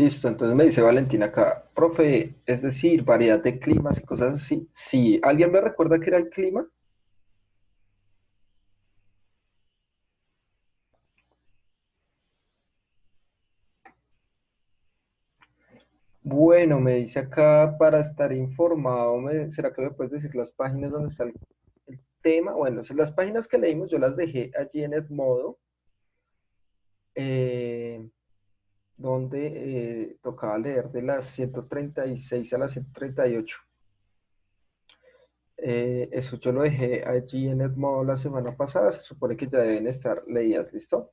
Listo, entonces me dice Valentina acá, profe, es decir, variedad de climas y cosas así. Sí, ¿alguien me recuerda qué era el clima? Bueno, me dice acá para estar informado, ¿será que me puedes decir las páginas donde está el tema? Bueno, si las páginas que leímos yo las dejé allí en Edmodo, eh, donde tocaba leer de las 136 a las 138. Eso yo lo dejé allí en Edmodo la semana pasada, se supone que ya deben estar leídas, ¿listo?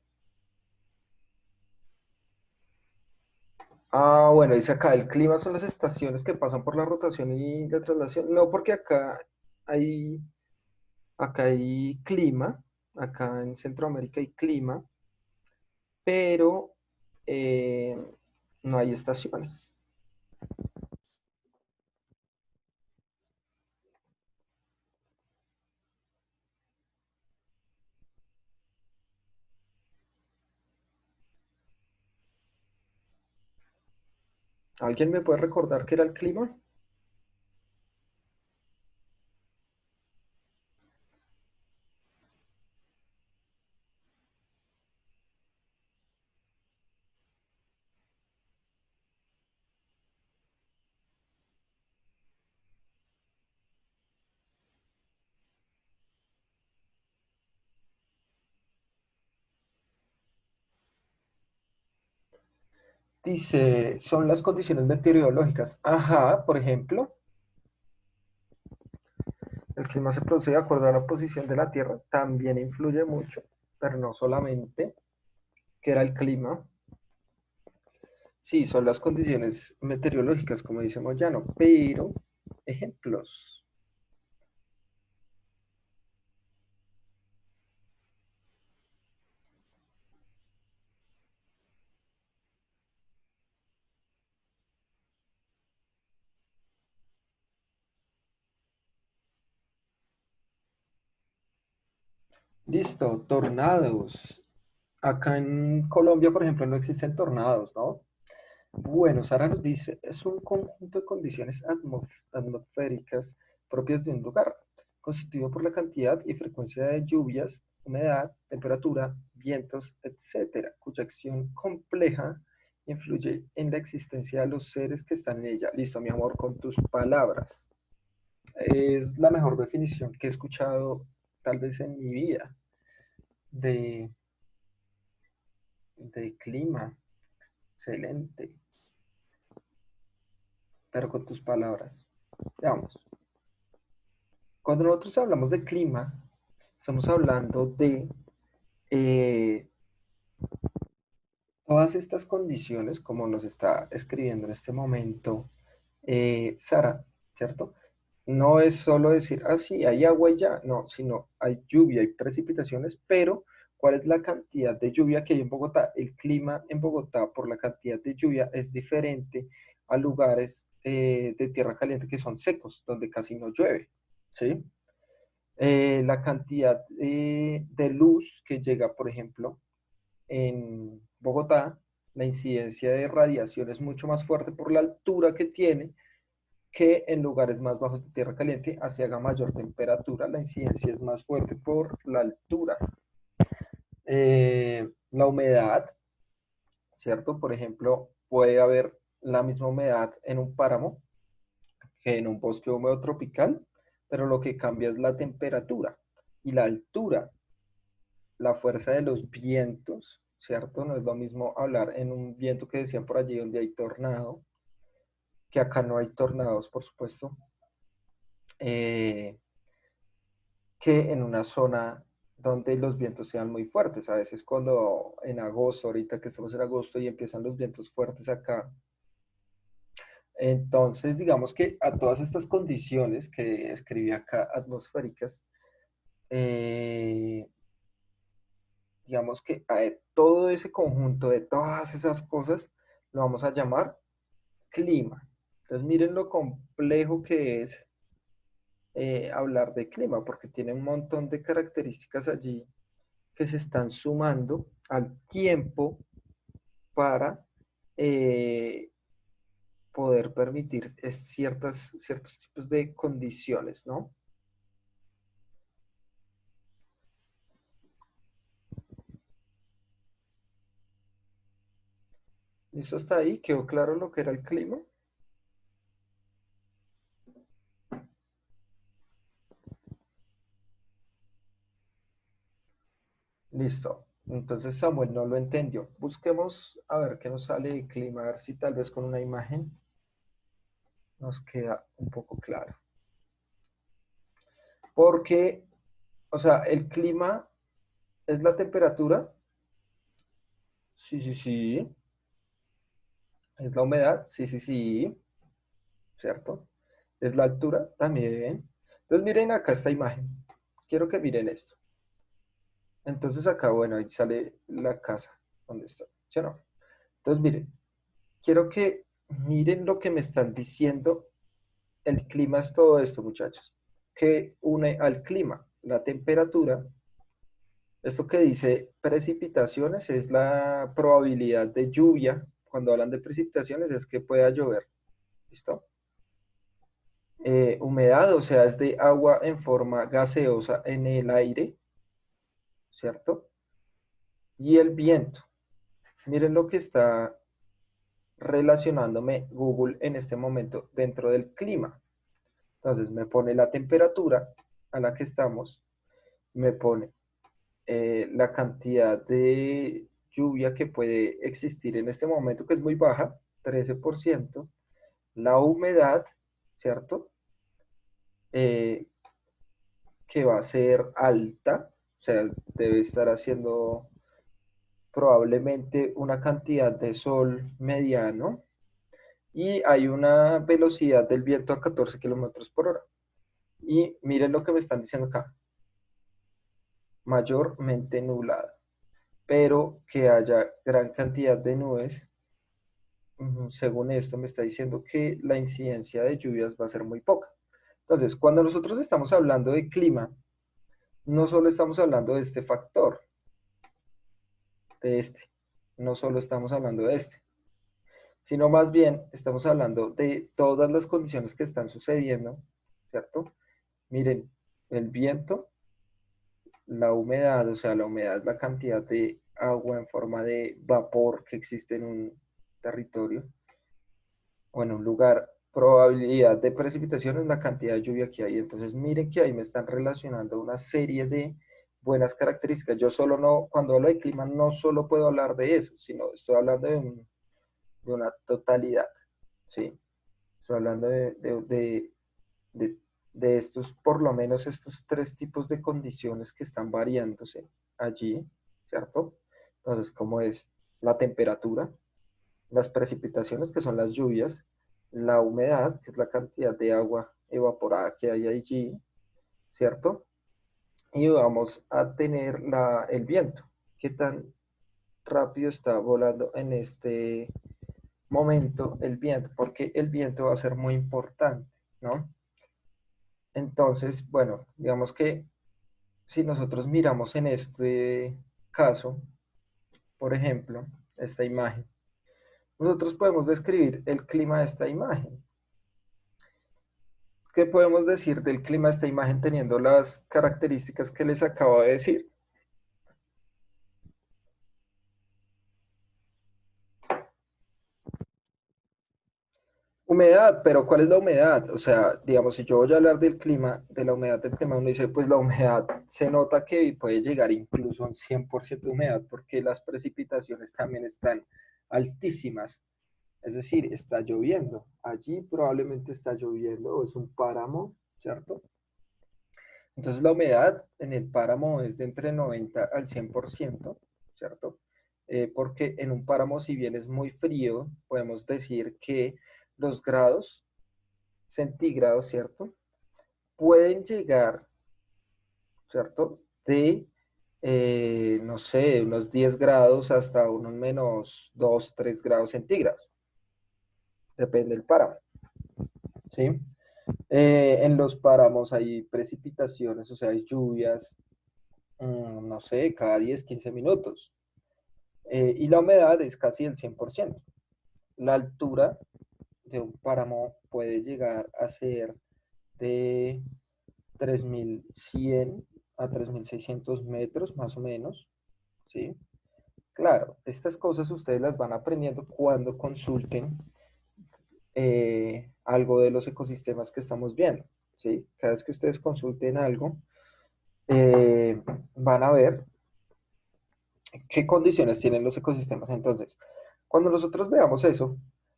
Ah, bueno, dice acá, el clima son las estaciones que pasan por la rotación y la traslación. No, porque hay, acá hay clima, acá en Centroamérica hay clima, pero eh, no hay estaciones. ¿Alguien me puede recordar qué era el clima? Dice, son las condiciones meteorológicas. Ajá, por ejemplo, el clima se produce de acuerdo a la posición de la Tierra, también influye mucho, pero no solamente, que era el clima. Sí, son las condiciones meteorológicas, como dice Moyano, pero ejemplos. Listo, tornados. Acá en Colombia, por ejemplo, no existen tornados, ¿no? Bueno, Sara nos dice, es un conjunto de condiciones atmosféricas propias de un lugar, constituido por la cantidad y frecuencia de lluvias, humedad, temperatura, vientos, etcétera, cuya acción compleja influye en la existencia de los seres que están en ella. Listo, mi amor, con tus palabras. Es la mejor definición que he escuchado tal vez en mi vida de, de clima. Excelente, pero con tus palabras. Veamos. Cuando nosotros hablamos de clima, estamos hablando de eh, todas estas condiciones, como nos está escribiendo en este momento Sara, ¿cierto? No es solo decir, ah, sí, hay agua y ya, no, sino hay lluvia, hay precipitaciones, pero ¿cuál es la cantidad de lluvia que hay en Bogotá? El clima en Bogotá, por la cantidad de lluvia, es diferente a lugares de tierra caliente que son secos, donde casi no llueve, ¿sí? La cantidad de luz que llega, por ejemplo, en Bogotá, la incidencia de radiación es mucho más fuerte por la altura que tiene que en lugares más bajos de tierra caliente, así haga mayor temperatura, la incidencia es más fuerte por la altura. La humedad, ¿cierto? Por ejemplo, puede haber la misma humedad en un páramo que en un bosque húmedo tropical, pero lo que cambia es la temperatura y la altura, la fuerza de los vientos, ¿cierto? No es lo mismo hablar en un viento que decían por allí donde hay tornado, que acá no hay tornados, por supuesto, eh, que en una zona donde los vientos sean muy fuertes. A veces cuando en agosto, ahorita que estamos en agosto y empiezan los vientos fuertes acá, entonces digamos que a todas estas condiciones que escribí acá, atmosféricas, eh, digamos que a todo ese conjunto de todas esas cosas lo vamos a llamar clima. Entonces miren lo complejo que es hablar de clima, porque tiene un montón de características allí que se están sumando al tiempo para eh, poder permitir ciertos tipos de condiciones, ¿no? ¿Listo hasta ahí? ¿Quedó claro lo que era el clima? Listo. Entonces Samuel no lo entendió. Busquemos a ver qué nos sale de clima, a ver si tal vez con una imagen nos queda un poco claro. Porque, o sea, el clima es la temperatura. Sí, sí, sí. Es la humedad. Sí, sí, sí. ¿Cierto? Es la altura también. Entonces miren acá esta imagen. Quiero que miren esto. Entonces acá, bueno, ahí sale la casa. ¿Dónde está? ¿Sí o no? Entonces miren, quiero que miren lo que me están diciendo. El clima es todo esto, muchachos. Que une al clima, la temperatura. Esto que dice precipitaciones es la probabilidad de lluvia. Cuando hablan de precipitaciones es que pueda llover. ¿Listo? Humedad, o sea, es de agua en forma gaseosa en el aire, ¿cierto? Y el viento. Miren lo que está relacionándome Google en este momento dentro del clima. Entonces me pone la temperatura a la que estamos, me pone la cantidad de lluvia que puede existir en este momento, que es muy baja, 13%, la humedad, ¿cierto? Eh, que va a ser alta, o sea, debe estar haciendo probablemente una cantidad de sol mediano y hay una velocidad del viento a 14 kilómetros por hora. Y miren lo que me están diciendo acá, mayormente nublada, pero que haya gran cantidad de nubes. Según esto me está diciendo que la incidencia de lluvias va a ser muy poca. Entonces, cuando nosotros estamos hablando de clima, no solo estamos hablando de este factor, de este, no solo estamos hablando de este, sino más bien estamos hablando de todas las condiciones que están sucediendo, ¿cierto? Miren, el viento, la humedad, o sea, la humedad es la cantidad de agua en forma de vapor que existe en un territorio o en un lugar, probabilidad de precipitación es la cantidad de lluvia que hay. Entonces, miren que ahí me están relacionando una serie de buenas características. Yo solo no, cuando hablo de clima, no solo puedo hablar de eso, sino estoy hablando de una totalidad, ¿sí? Estoy hablando de, de estos, por lo menos estos tres tipos de condiciones que están variándose allí, ¿cierto? Entonces, como es la temperatura, las precipitaciones, que son las lluvias, la humedad, que es la cantidad de agua evaporada que hay allí, ¿cierto? Y vamos a tener el viento. ¿Qué tan rápido está volando en este momento el viento? Porque el viento va a ser muy importante, ¿no? Entonces, bueno, digamos que si nosotros miramos en este caso, por ejemplo, esta imagen, nosotros podemos describir el clima de esta imagen. ¿Qué podemos decir del clima de esta imagen teniendo las características que les acabo de decir? Humedad, pero ¿cuál es la humedad? O sea, digamos, si yo voy a hablar del clima, de la humedad del clima, uno dice, pues la humedad se nota que puede llegar incluso a un 100% de humedad porque las precipitaciones también están altísimas. Es decir, está lloviendo. Allí probablemente está lloviendo o es un páramo, ¿cierto? Entonces la humedad en el páramo es de entre 90 al 100%, ¿cierto? Porque en un páramo, si bien es muy frío, podemos decir que los grados centígrados, ¿cierto? Pueden llegar, ¿cierto? De, no sé, unos 10 grados hasta unos menos 2 3 grados centígrados. Depende del páramo, ¿sí? En los páramos hay precipitaciones, o sea, hay lluvias, no sé, cada 10 15 minutos. Y la humedad es casi el 100%. la altura de un páramo puede llegar a ser de 3.100 a 3.600 metros más o menos, ¿sí? Claro, estas cosas ustedes las van aprendiendo cuando consulten algo de los ecosistemas que estamos viendo, ¿sí? Cada vez que ustedes consulten algo, eh, van a ver qué condiciones tienen los ecosistemas. Entonces, cuando nosotros veamos eso,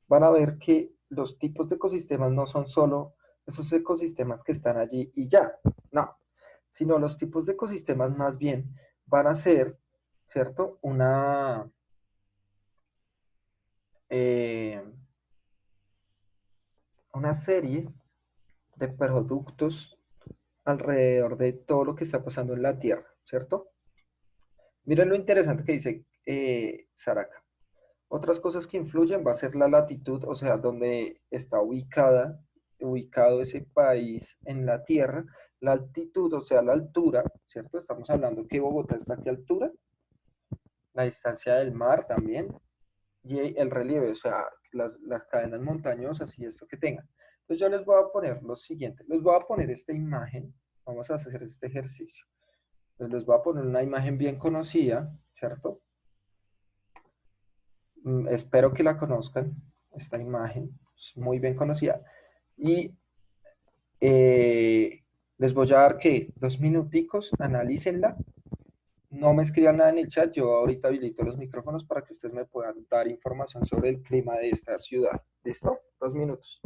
van a ver que los tipos de ecosistemas no son solo esos ecosistemas que están allí y ya, no, sino los tipos de ecosistemas más bien van a ser, ¿cierto? Eh, una serie de productos alrededor de todo lo que está pasando en la Tierra, ¿cierto? Miren lo interesante que dice Saraka. Otras cosas que influyen va a ser la latitud, o sea, donde está ubicado ese país en la Tierra, la altitud, o sea, la altura, ¿cierto? Estamos hablando que Bogotá está a qué altura, la distancia del mar también, y el relieve, o sea, las cadenas montañosas y esto que tengan. Entonces yo les voy a poner lo siguiente, les voy a poner esta imagen, vamos a hacer este ejercicio. Entonces les voy a poner una imagen bien conocida, ¿cierto? Espero que la conozcan, esta imagen, es muy bien conocida. Y les voy a dar que 2 minuticos, analícenla. No me escriban nada en el chat, yo ahorita habilito los micrófonos para que ustedes me puedan dar información sobre el clima de esta ciudad. ¿Listo? 2 minutos.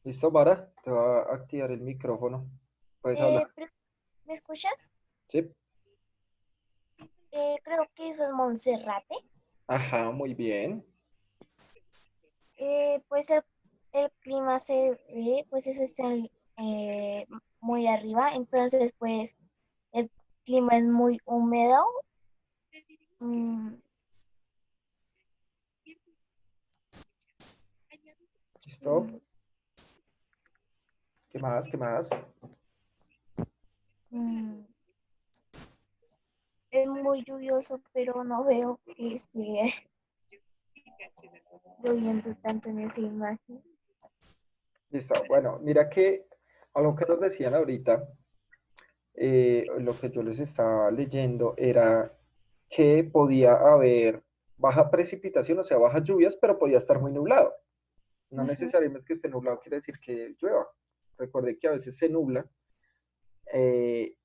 ¿Listo, Vara? Te va a activar el micrófono. Puedes hablar. ¿Me escuchas? Sí. Creo que eso es Monserrate. Ajá, muy bien. Pues el clima se ve, pues eso está eh, muy arriba, entonces pues el clima es muy húmedo. Mm, ¿Listo? mm, ¿Qué más? ¿Qué más? mm, es muy lluvioso, pero no veo que esté lloviendo tanto en esa imagen. Listo. Bueno, mira que algo que nos decían ahorita, lo que yo les estaba leyendo era que podía haber baja precipitación, o sea, bajas lluvias, pero podía estar muy nublado. No Ujú. necesariamente que esté nublado quiere decir que llueva. Recuerde que a veces se nubla, eh,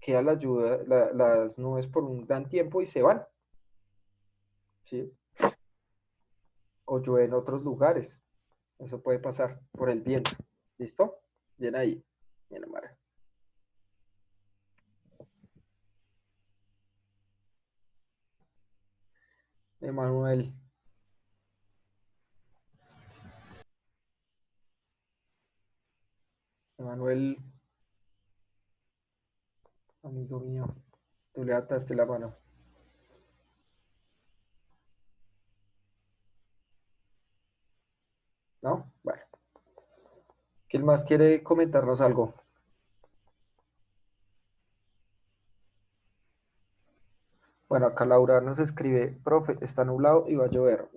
queda las nubes por un gran tiempo y se van, ¿sí? O llueve en otros lugares. Eso puede pasar por el viento. ¿Listo? Bien ahí. Bien, Mara. Emanuel. Emanuel, amigo mío, tú le ataste la mano. ¿No? Bueno. ¿Quién más quiere comentarnos algo? Bueno, acá Laura nos escribe, profe, está nublado y va a llover.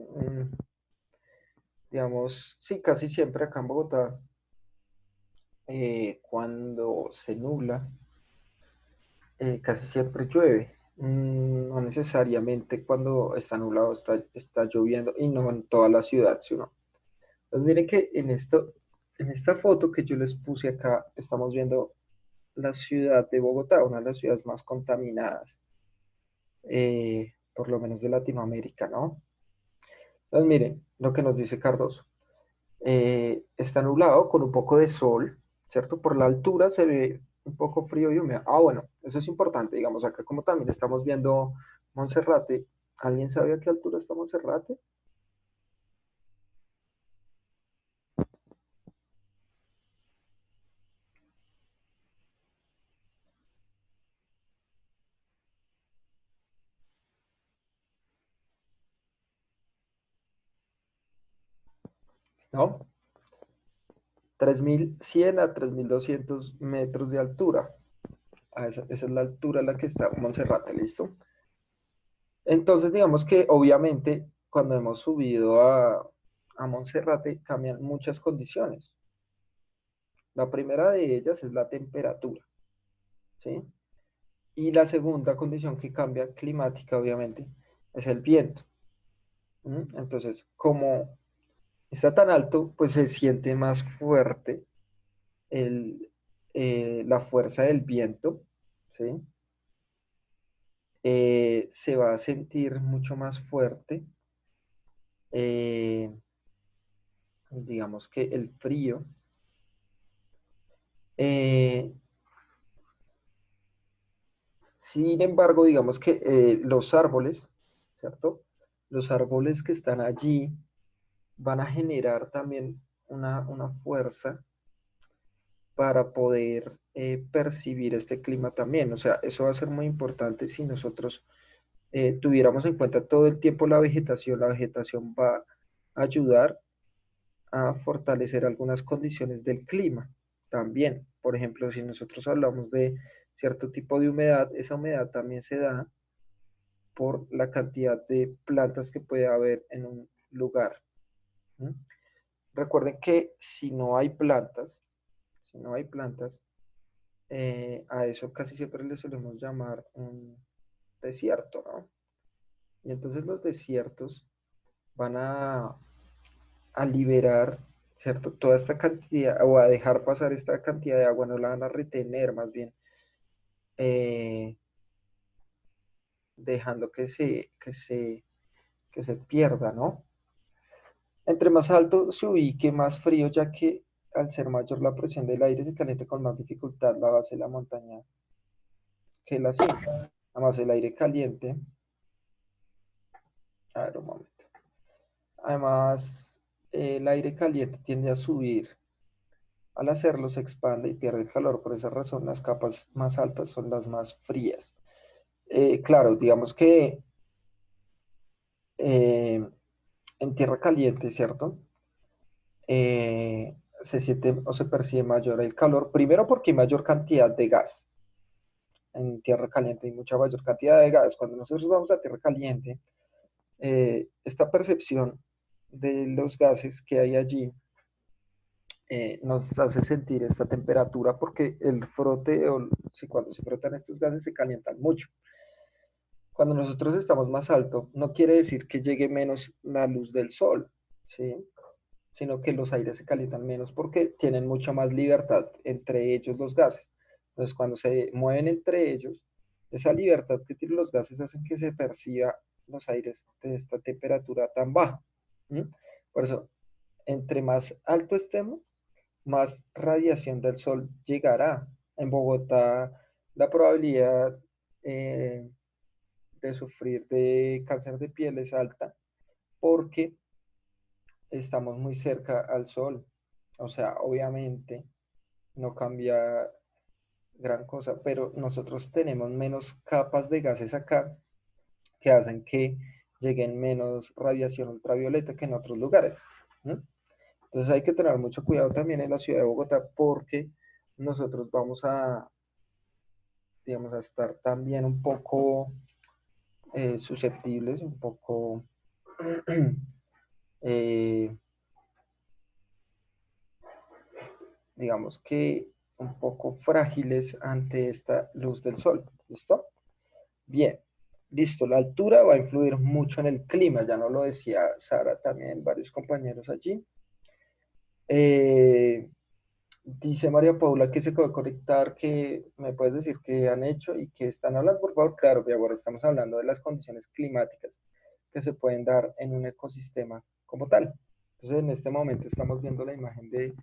Digamos, sí, casi siempre acá en Bogotá, cuando se nubla, casi siempre llueve. No necesariamente cuando está nublado está lloviendo y no en toda la ciudad, sino. Pues miren que en esta foto que yo les puse acá, estamos viendo la ciudad de Bogotá, una de las ciudades más contaminadas, por lo menos de Latinoamérica, ¿no? Entonces miren lo que nos dice Cardoso. Está nublado con un poco de sol, ¿cierto? Por la altura se ve un poco frío y húmedo. Ah, bueno, eso es importante, digamos, acá como también estamos viendo Monserrate, ¿alguien sabe a qué altura está Monserrate? ¿No? 3.100 a 3.200 metros de altura. Esa es la altura a la que está Monserrate, ¿listo? Entonces, digamos que obviamente cuando hemos subido a Monserrate cambian muchas condiciones. La primera de ellas es la temperatura, ¿sí? Y la segunda condición que cambia climática, obviamente, es el viento. Entonces, como está tan alto, pues se siente más fuerte el, la fuerza del viento, ¿sí? Se va a sentir mucho más fuerte. eh, digamos que el frío. eh, Sin embargo, digamos que los árboles, ¿cierto? Los árboles que están allí van a generar también una fuerza para poder percibir este clima también. O sea, eso va a ser muy importante si nosotros tuviéramos en cuenta todo el tiempo la vegetación. La vegetación va a ayudar a fortalecer algunas condiciones del clima también. Por ejemplo, si nosotros hablamos de cierto tipo de humedad, esa humedad también se da por la cantidad de plantas que puede haber en un lugar. ¿Mm? Recuerden que si no hay plantas, a eso casi siempre le solemos llamar un desierto, ¿no? Y entonces los desiertos van a liberar, ¿cierto? Toda esta cantidad, o a dejar pasar esta cantidad de agua, no la van a retener más bien, eh, dejando que se pierda, ¿no? Entre más alto se ubique, más frío, ya que al ser mayor la presión del aire se calienta con más dificultad la base de la montaña. que la CIM. Además, el aire caliente, a ver un momento. Además, el aire caliente tiende a subir. Al hacerlo se expande y pierde calor. Por esa razón, las capas más altas son las más frías. Claro, digamos que en tierra caliente, ¿cierto? Se siente o se percibe mayor el calor, primero porque hay mayor cantidad de gas. En tierra caliente hay mucha mayor cantidad de gas. Cuando nosotros vamos a tierra caliente, esta percepción de los gases que hay allí nos hace sentir esta temperatura porque el frote, o si cuando se frotan estos gases se calientan mucho. Cuando nosotros estamos más alto, no quiere decir que llegue menos la luz del sol, ¿sí? Sino que los aires se calientan menos porque tienen mucha más libertad entre ellos los gases. Entonces, cuando se mueven entre ellos, esa libertad que tienen los gases hace que se perciba los aires de esta temperatura tan baja. ¿Sí? Por eso, entre más alto estemos, más radiación del sol llegará. En Bogotá, la probabilidad de sufrir de cáncer de piel es alta porque estamos muy cerca al sol. O sea, obviamente no cambia gran cosa, pero nosotros tenemos menos capas de gases acá que hacen que lleguen menos radiación ultravioleta que en otros lugares. ¿No? Entonces hay que tener mucho cuidado también en la ciudad de Bogotá porque nosotros vamos a, digamos, a estar también un poco susceptibles, un poco eh, digamos que un poco frágiles ante esta luz del sol. ¿Listo? Bien, listo. La altura va a influir mucho en el clima, ya no lo decía Sara, también varios compañeros allí. Eh, Dice María Paula que se acaba de conectar, que me puedes decir qué han hecho y qué están hablando, por favor. Claro, mi amor, estamos hablando de las condiciones climáticas que se pueden dar en un ecosistema como tal. Entonces, en este momento estamos viendo la imagen de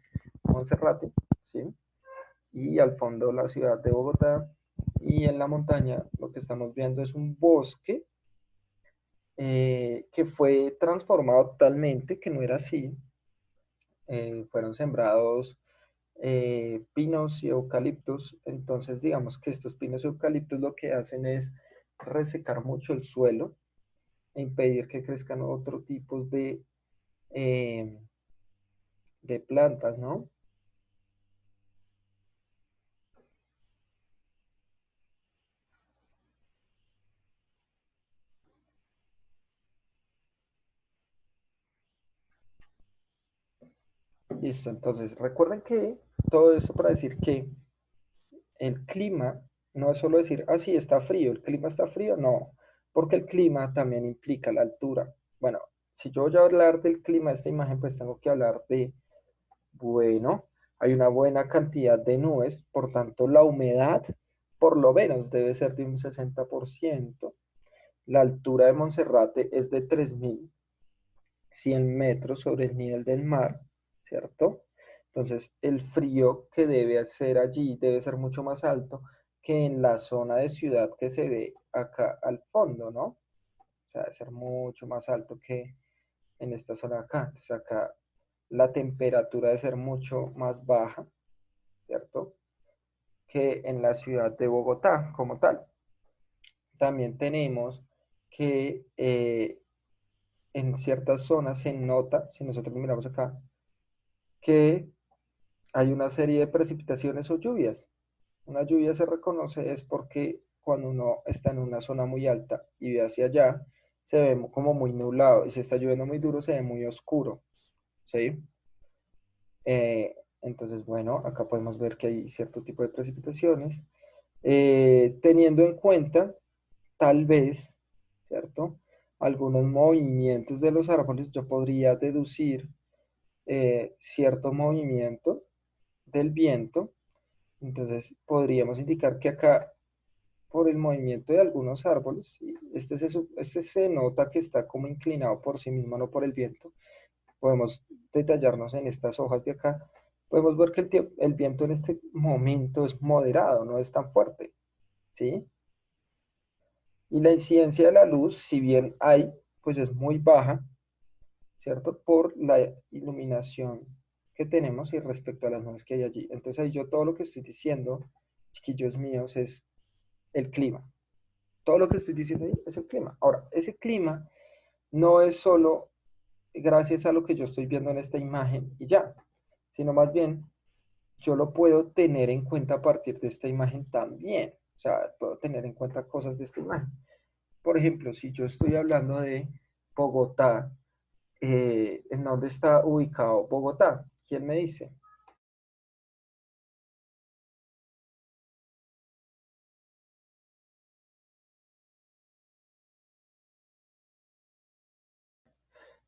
Monserrate, ¿sí? Y al fondo la ciudad de Bogotá, y en la montaña lo que estamos viendo es un bosque que fue transformado totalmente, que no era así. Fueron sembrados pinos y eucaliptos. Entonces, digamos que estos pinos y eucaliptos lo que hacen es resecar mucho el suelo e impedir que crezcan otro tipo eh, de plantas, ¿no? Listo, entonces recuerden que todo esto para decir que el clima no es solo decir, ah, sí, está frío, el clima está frío, no, porque el clima también implica la altura. Bueno, si yo voy a hablar del clima de esta imagen, pues tengo que hablar de, bueno, hay una buena cantidad de nubes, por tanto la humedad por lo menos debe ser de un 60%. La altura de Monserrate es de 3100 metros sobre el nivel del mar, ¿cierto? Entonces, el frío que debe hacer allí debe ser mucho más alto que en la zona de ciudad que se ve acá al fondo, ¿no? O sea, debe ser mucho más alto que en esta zona de acá. Entonces, acá la temperatura debe ser mucho más baja, ¿cierto? Que en la ciudad de Bogotá como tal. También tenemos que en ciertas zonas se nota, si nosotros miramos acá, que hay una serie de precipitaciones o lluvias. Una lluvia se reconoce es porque cuando uno está en una zona muy alta y ve hacia allá, se ve como muy nublado, y si está lloviendo muy duro se ve muy oscuro, ¿sí? Entonces, bueno, acá podemos ver que hay cierto tipo de precipitaciones. Teniendo en cuenta, tal vez, ¿cierto? Algunos movimientos de los árboles, yo podría deducir cierto movimiento del viento. Entonces podríamos indicar que acá, por el movimiento de algunos árboles, este se nota que está como inclinado por sí mismo, no por el viento. Podemos detallarnos en estas hojas de acá. Podemos ver que el viento en este momento es moderado, no es tan fuerte, ¿sí? Y la incidencia de la luz, si bien hay, pues es muy baja, ¿cierto? Por la iluminación que tenemos y respecto a las nubes que hay allí. Entonces ahí yo todo lo que estoy diciendo, chiquillos míos, es el clima. Todo lo que estoy diciendo ahí es el clima. Ahora, ese clima no es solo gracias a lo que yo estoy viendo en esta imagen y ya, sino más bien yo lo puedo tener en cuenta a partir de esta imagen también. O sea, puedo tener en cuenta cosas de esta imagen. Por ejemplo, si yo estoy hablando de Bogotá, ¿en dónde está ubicado Bogotá? ¿Quién me dice?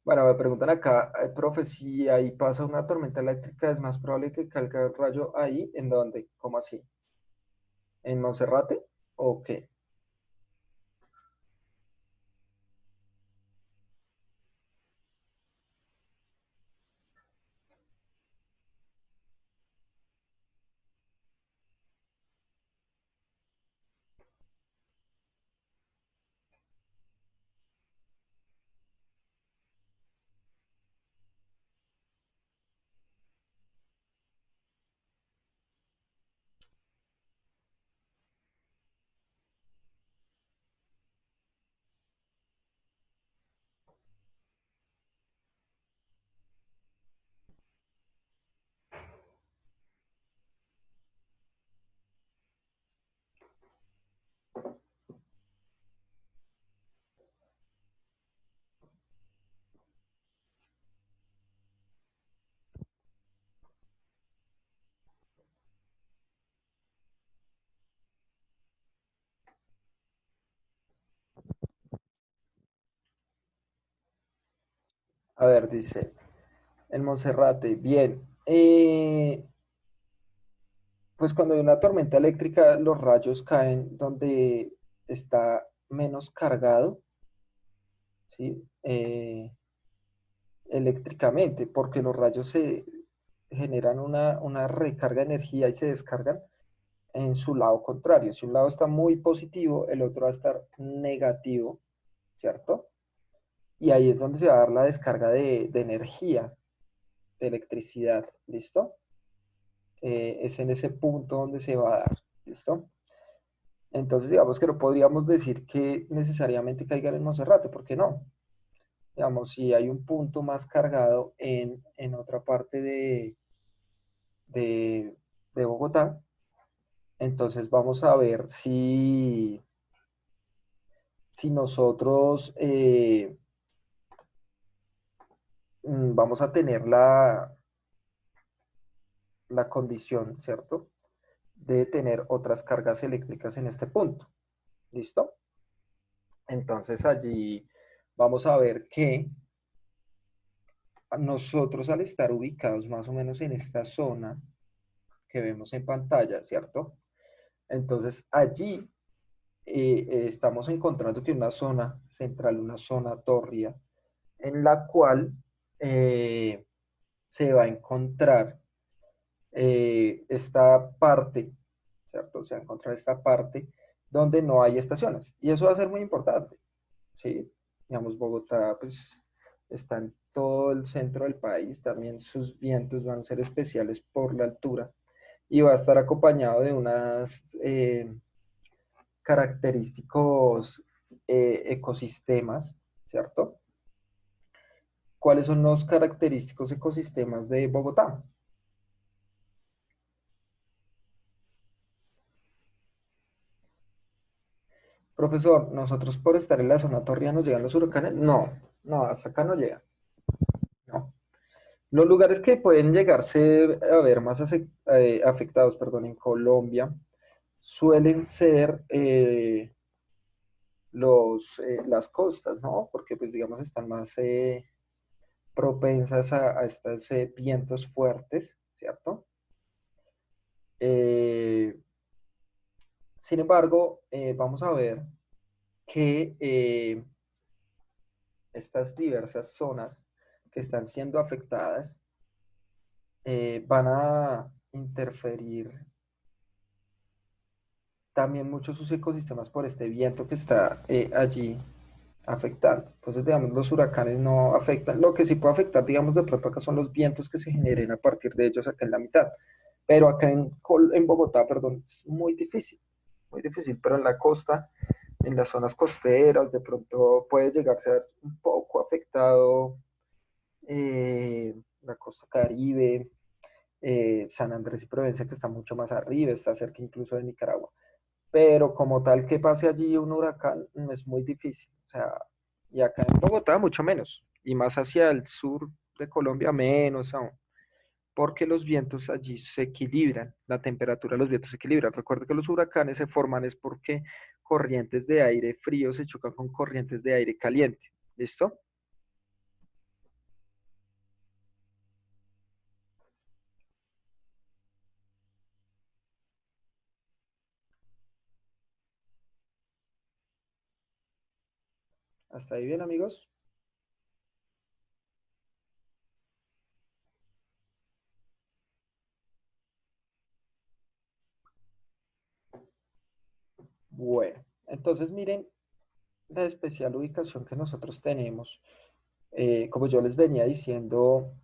Bueno, me preguntan acá, profe, si ahí pasa una tormenta eléctrica, ¿es más probable que caiga el rayo ahí? ¿En dónde? ¿Cómo así? ¿En Monserrate? ¿O qué? A ver, dice, en Monserrate, bien. Pues cuando hay una tormenta eléctrica, los rayos caen donde está menos cargado, ¿sí? Eléctricamente, porque los rayos se generan una recarga de energía y se descargan en su lado contrario. Si un lado está muy positivo, el otro va a estar negativo, ¿cierto? Y ahí es donde se va a dar la descarga de energía, de electricidad, ¿listo? Es en ese punto donde se va a dar, ¿listo? Entonces, digamos que no podríamos decir que necesariamente caigan en Monserrate, ¿por qué no? Digamos, si hay un punto más cargado en otra parte de, de Bogotá, entonces vamos a ver si nosotros vamos a tener la condición, ¿cierto? De tener otras cargas eléctricas en este punto. ¿Listo? Entonces allí vamos a ver que nosotros al estar ubicados más o menos en esta zona que vemos en pantalla, ¿cierto? Entonces allí estamos encontrando que una zona central, una zona tórrea, en la cual se va a encontrar esta parte, ¿cierto? Se va a encontrar esta parte donde no hay estaciones. Y eso va a ser muy importante, ¿sí? Digamos, Bogotá, pues, está en todo el centro del país, también sus vientos van a ser especiales por la altura y va a estar acompañado de unas característicos ecosistemas, ¿cierto? ¿Cuáles son los característicos ecosistemas de Bogotá? Profesor, ¿nosotros por estar en la zona tórrea nos llegan los huracanes? No, no, hasta acá no llegan. No. Los lugares que pueden llegarse a ver más afectados, perdón, en Colombia suelen ser las costas, ¿no? Porque pues digamos están más propensas a estos vientos fuertes, ¿cierto? Eh, Sin embargo, vamos a ver que estas diversas zonas que están siendo afectadas van a interferir también muchos sus ecosistemas por este viento que está allí afectando. Entonces, digamos, los huracanes no afectan. Lo que sí puede afectar, digamos, de pronto acá son los vientos que se generen a partir de ellos acá en la mitad. Pero acá en Bogotá, perdón, es muy difícil, pero en la costa, en las zonas costeras, de pronto puede llegarse a ver un poco afectado la costa Caribe, San Andrés y Providencia, que está mucho más arriba, está cerca incluso de Nicaragua. Pero como tal que pase allí un huracán es muy difícil. O sea, y acá en Bogotá mucho menos, y más hacia el sur de Colombia menos aún, porque los vientos allí se equilibran, la temperatura de los vientos se equilibra. Recuerda que los huracanes se forman es porque corrientes de aire frío se chocan con corrientes de aire caliente. ¿Listo? ¿Hasta ahí bien, amigos? Bueno, entonces miren la especial ubicación que nosotros tenemos. Como yo les venía diciendo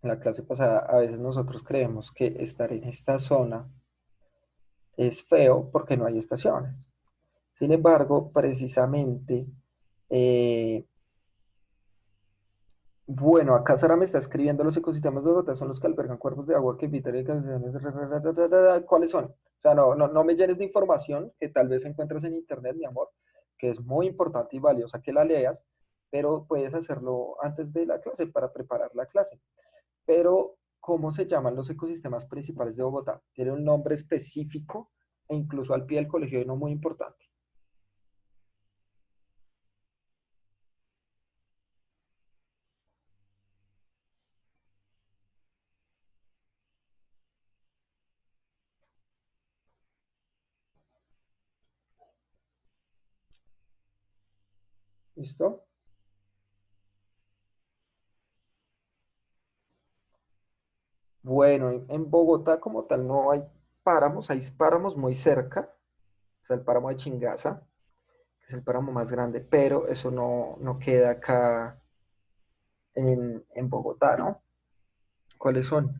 en la clase pasada, a veces nosotros creemos que estar en esta zona es feo porque no hay estaciones. Sin embargo, precisamente, eh, bueno, acá Sara me está escribiendo los ecosistemas de Bogotá son los que albergan cuerpos de agua que evitan ¿cuáles son? O sea, no me llenes de información que tal vez encuentres en internet, mi amor, que es muy importante y valiosa que la leas, pero puedes hacerlo antes de la clase para preparar la clase. Pero, ¿cómo se llaman los ecosistemas principales de Bogotá? Tiene un nombre específico e incluso al pie del colegio hay uno muy importante. ¿Listo? Bueno, en Bogotá como tal no hay hay páramos muy cerca, o sea, el páramo de Chingaza, que es el páramo más grande, pero eso no queda acá en Bogotá, ¿no? ¿Cuáles son?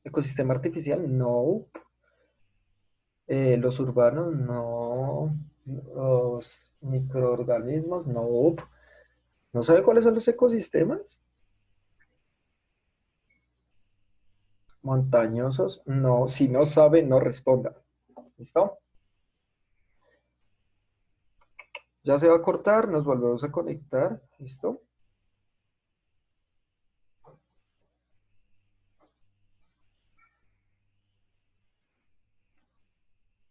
Ecosistema artificial, no. Los urbanos, no. Los microorganismos, no. ¿No sabe cuáles son los ecosistemas? Montañosos, no. Si no sabe, no responda. ¿Listo? Ya se va a cortar, nos volvemos a conectar. ¿Listo?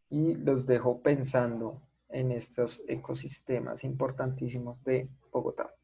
Y los dejo pensando en estos ecosistemas importantísimos de Bogotá.